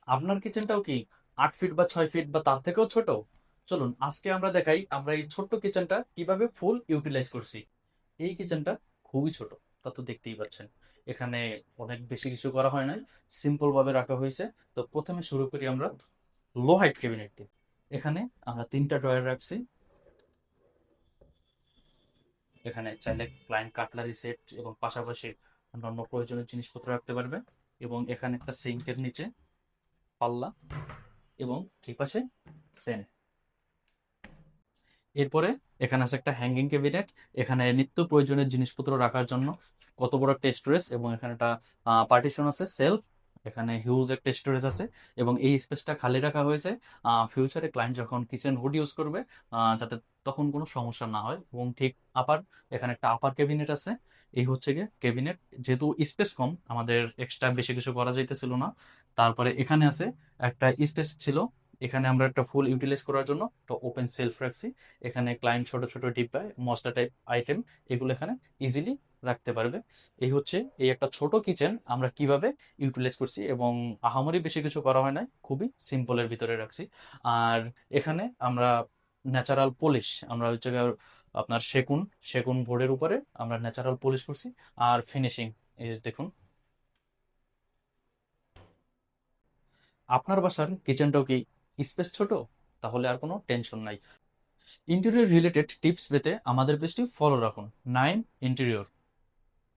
আপনার কিচেনটাও কি 8 ফিট বা 6 ফিট বা তার থেকেও ছোট? চলুন আজকে আমরা দেখাই আমরা এই ছোট্ট কিচেনটা কিভাবে ফুল ইউটিলাইজ করছি। এই কিচেনটা খুবই ছোট, তা তো দেখতেই পাচ্ছেন। এখানে অনেক বেশি কিছু করা হয় নাই, সিম্পল ভাবে রাখা হয়েছে। তো প্রথমে শুরু করি আমরা লো হাইট ক্যাবিনেট দিয়ে। এখানে আমরা 3টা ড্রয়ার রাখছি। এখানে চাইলে ক্লায়েন্ট কাটলারি সেট এবং পাশাপাশি অন্যান্য প্রয়োজনীয় জিনিসপত্র রাখতে পারবে। এবং এখানে একটা সিঙ্কের নিচে পাল্লা এবং এই পাশে সেন। এরপরে এখানে আছে একটা হ্যাঙ্গিং ক্যাবিনেট। এখানে নিত্য প্রয়োজনীয় জিনিসপত্র রাখার জন্য কত বড় একটা স্টোরেজ, এবং এখানে একটা পার্টিশন আছে, সেলফ। এখানে হিউজ একটা স্টোরেজ আছে এবং এই স্পেসটা খালি রাখা হয়েছে ফিউচারে ক্লায়েন্ট যখন কিচেন হুড ইউজ করবে যাতে তখন কোনো সমস্যা না হয়। এবং ঠিক আপার, এখানে একটা আপার ক্যাবিনেট আছে। এই হচ্ছে গিয়ে ক্যাবিনেট। যেহেতু স্পেস কম, আমাদের এক্সট্রা বেশি কিছু করা যাইতেছিল না। তারপরে এখানে আছে একটা স্পেস ছিল, এখানে আমরা একটা ফুল ইউটিলাইজ করার জন্য একটা ওপেন সেলফ রাখছি। এখানে ক্লায়েন্ট ছোট ছোট ডিব্বা মশলা টাইপ আইটেম এগুলো এখানে ইজিলি রাখতে পারবে। এই হচ্ছে এই একটা ছোট কিচেন আমরা কিভাবে ইউটিলাইজ করছি, এবং আহামরি বেশি কিছু করা হয় না, খুবই সিম্পলের ভিতরে রাখছি। আর এখানে আমরা ন্যাচারাল পলিশ, আমরা হচ্ছে গিয়ে আপনার সেগুন সেগুন বোর্ডের উপরে আমরা ন্যাচারাল পলিশ করছি। আর ফিনিশিং এই যে দেখুন। আপনার বাসার কিচেনটাও কি স্পেস ছোট? তাহলে আর কোনো টেনশন নাই। ইন্টেরিয়র রিলেটেড টিপস পেতে আমাদের পেজটি ফলো রাখুন, 9 ইন্টেরিয়র।